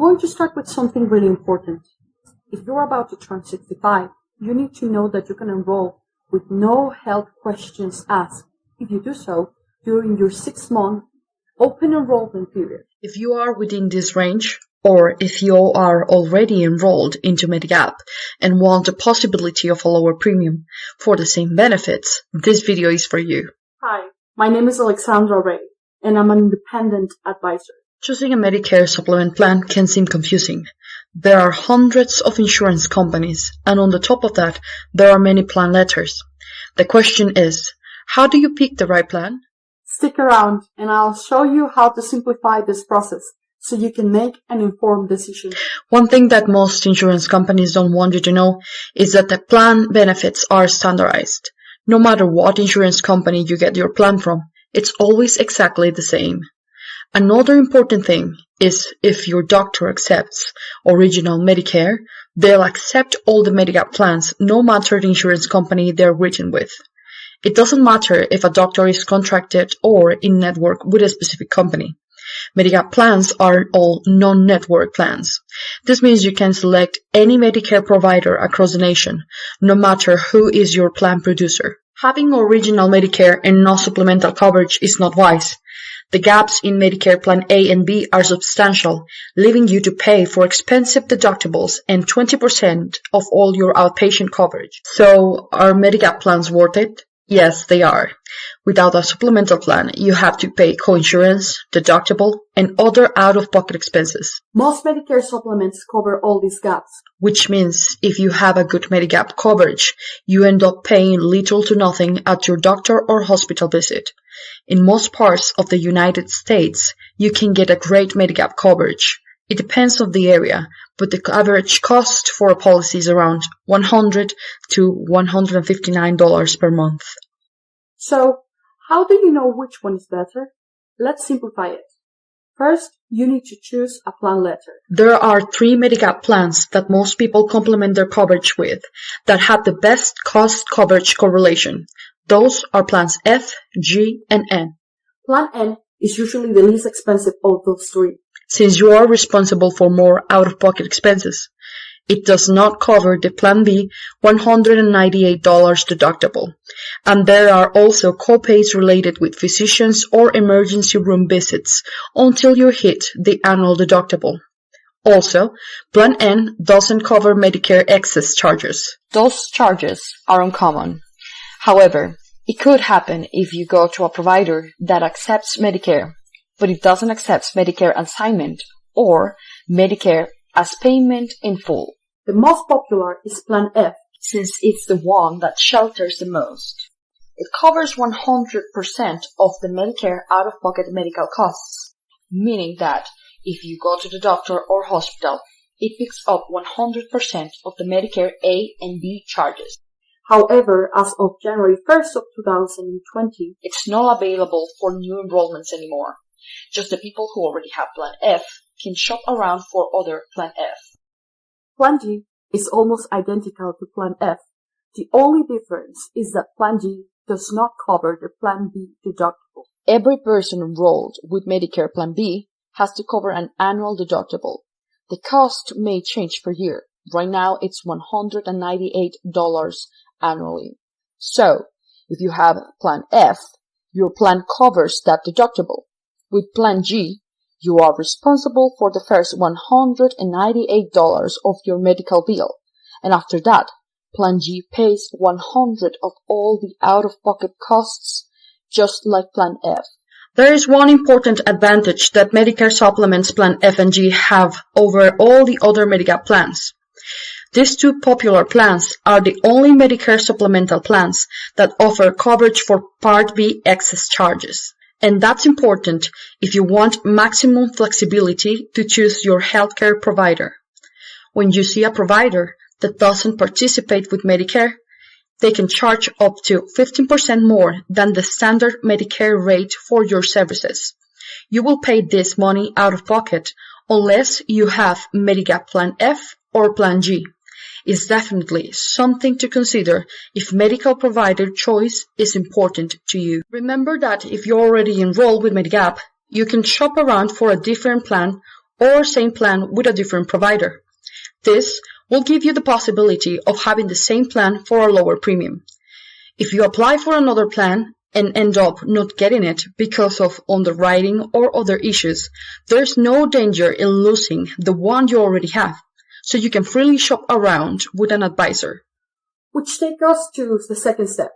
going to start with something really important. If you're about to turn 65, you need to know that you can enroll with no health questions asked if you do so during your 6-month open enrollment period. If you are within this range, or if you are already enrolled into Medigap and want the possibility of a lower premium for the same benefits, this video is for you. Hi, my name is Alexandra Ray, and I'm an independent advisor. Choosing a Medicare supplement plan can seem confusing. There are hundreds of insurance companies, and on the top of that, there are many plan letters. The question is, how do you pick the right plan? Stick around, and I'll show you how to simplify this process so you can make an informed decision. One thing that most insurance companies don't want you to know is that the plan benefits are standardized. No matter what insurance company you get your plan from, it's always exactly the same. Another important thing is if your doctor accepts original Medicare, they'll accept all the Medigap plans no matter the insurance company they're written with. It doesn't matter if a doctor is contracted or in-network with a specific company. Medigap plans are all non-network plans. This means you can select any Medicare provider across the nation, no matter who is your plan producer. Having original Medicare and no supplemental coverage is not wise. The gaps in Medicare Plan A and B are substantial, leaving you to pay for expensive deductibles and 20% of all your outpatient coverage. So, are Medigap plans worth it? Yes, they are. Without a supplemental plan, you have to pay coinsurance, deductible, and other out-of-pocket expenses. Most Medicare supplements cover all these gaps. Which means if you have a good Medigap coverage, you end up paying little to nothing at your doctor or hospital visit. In most parts of the United States, you can get a great Medigap coverage. It depends on the area, but the average cost for a policy is around $100 to $159 per month. So, how do you know which one is better? Let's simplify it. First, you need to choose a plan letter. There are 3 Medigap plans that most people complement their coverage with that have the best cost-coverage correlation. Those are plans F, G, and N. Plan N is usually the least expensive of those 3. Since you are responsible for more out-of-pocket expenses. It does not cover the Plan B $198 deductible. And there are also co-pays related with physicians or emergency room visits until you hit the annual deductible. Also, Plan N doesn't cover Medicare excess charges. Those charges are uncommon. However, it could happen if you go to a provider that accepts Medicare, but it doesn't accept Medicare assignment or Medicare as payment in full. The most popular is Plan F, since it's the one that shelters the most. It covers 100% of the Medicare out-of-pocket medical costs, meaning that if you go to the doctor or hospital, it picks up 100% of the Medicare A and B charges. However, as of January 1st of 2020, it's not available for new enrollments anymore. Just the people who already have Plan F can shop around for other Plan F. Plan G is almost identical to Plan F. The only difference is that Plan G does not cover the Plan B deductible. Every person enrolled with Medicare Plan B has to cover an annual deductible. The cost may change per year. Right now, it's $198 annually. So, if you have Plan F, your plan covers that deductible. With Plan G, you are responsible for the first $198 of your medical bill, and after that, Plan G pays 100% of all the out-of-pocket costs, just like Plan F. There is one important advantage that Medicare supplements Plan F and G have over all the other Medigap plans. These 2 popular plans are the only Medicare supplemental plans that offer coverage for Part B excess charges. And that's important if you want maximum flexibility to choose your healthcare provider. When you see a provider that doesn't participate with Medicare, they can charge up to 15% more than the standard Medicare rate for your services. You will pay this money out of pocket unless you have Medigap Plan F or Plan G. It's definitely something to consider if medical provider choice is important to you. Remember that if you're already enrolled with Medigap, you can shop around for a different plan or same plan with a different provider. This will give you the possibility of having the same plan for a lower premium. If you apply for another plan and end up not getting it because of underwriting or other issues, there's no danger in losing the one you already have, so you can freely shop around with an advisor. Which takes us to the second step,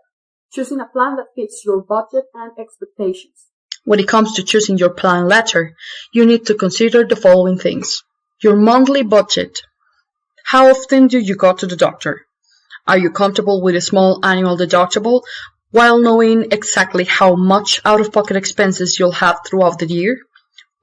choosing a plan that fits your budget and expectations. When it comes to choosing your plan letter, you need to consider the following things. Your monthly budget. How often do you go to the doctor? Are you comfortable with a small annual deductible while knowing exactly how much out-of-pocket expenses you'll have throughout the year?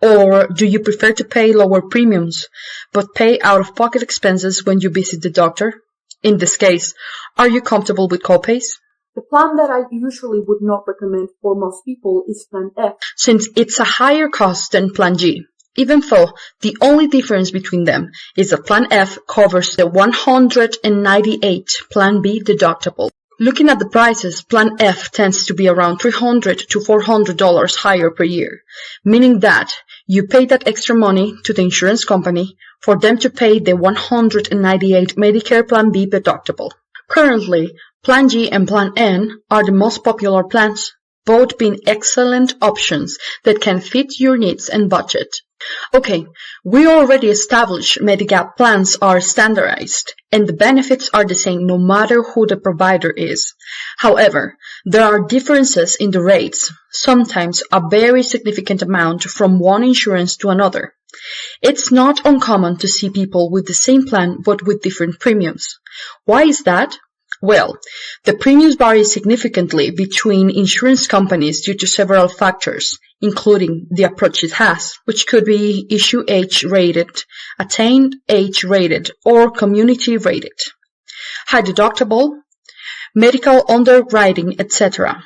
Or do you prefer to pay lower premiums but pay out-of-pocket expenses when you visit the doctor? In this case, are you comfortable with copays? The plan that I usually would not recommend for most people is Plan F, since it's a higher cost than Plan G, even though the only difference between them is that Plan F covers the $198 Plan B deductible. Looking at the prices, Plan F tends to be around $300 to $400 higher per year, meaning that you pay that extra money to the insurance company for them to pay the $198 Medicare Plan B deductible. Currently, Plan G and Plan N are the most popular plans, both being excellent options that can fit your needs and budget. Okay, we already established Medigap plans are standardized and the benefits are the same no matter who the provider is. However, there are differences in the rates, sometimes a very significant amount from one insurance to another. It's not uncommon to see people with the same plan but with different premiums. Why is that? Well, the premiums vary significantly between insurance companies due to several factors, including the approach it has, which could be issue age rated, attained age rated, or community rated, high deductible, medical underwriting, etc.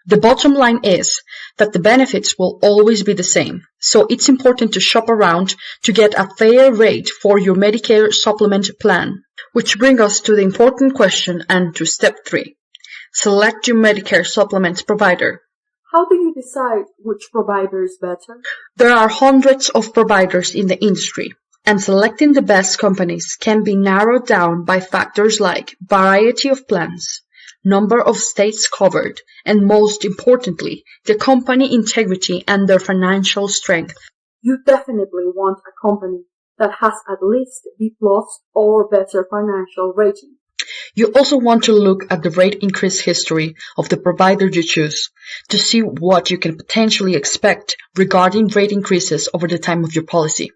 The bottom line is that the benefits will always be the same, so it's important to shop around to get a fair rate for your Medicare supplement plan. Which brings us to the important question and to step 3. Select your Medicare supplements provider. How do you decide which provider is better? There are hundreds of providers in the industry, and selecting the best companies can be narrowed down by factors like variety of plans, number of states covered, and most importantly, the company integrity and their financial strength. You definitely want a company that has at least B+ or better financial rating. You also want to look at the rate increase history of the provider you choose to see what you can potentially expect regarding rate increases over the time of your policy.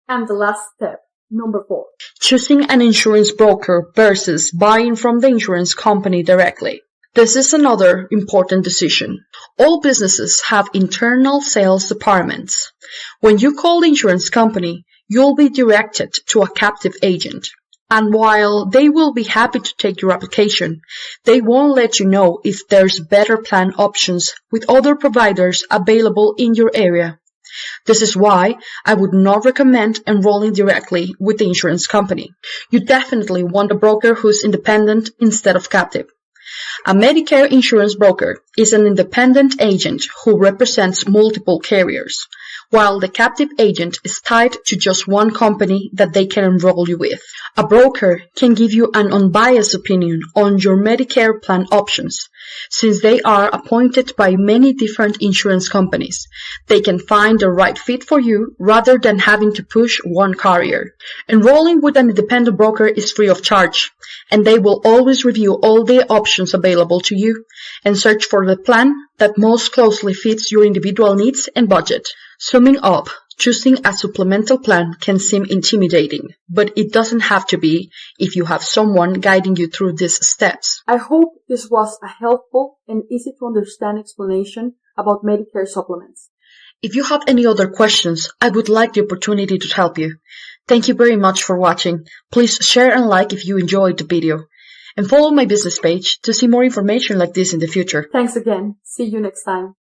And the last step, number 4. Choosing an insurance broker versus buying from the insurance company directly. This is another important decision. All businesses have internal sales departments. When you call the insurance company, you'll be directed to a captive agent. And while they will be happy to take your application, they won't let you know if there's better plan options with other providers available in your area. This is why I would not recommend enrolling directly with the insurance company. You definitely want a broker who's independent instead of captive. A Medicare insurance broker is an independent agent who represents multiple carriers, while the captive agent is tied to just one company that they can enroll you with. A broker can give you an unbiased opinion on your Medicare plan options. Since they are appointed by many different insurance companies, they can find the right fit for you rather than having to push one carrier. Enrolling with an independent broker is free of charge, and they will always review all the options available to you and search for the plan that most closely fits your individual needs and budget. Summing up, choosing a supplemental plan can seem intimidating, but it doesn't have to be if you have someone guiding you through these steps. I hope this was a helpful and easy to understand explanation about Medicare supplements. If you have any other questions, I would like the opportunity to help you. Thank you very much for watching. Please share and like if you enjoyed the video. And follow my business page to see more information like this in the future. Thanks again. See you next time.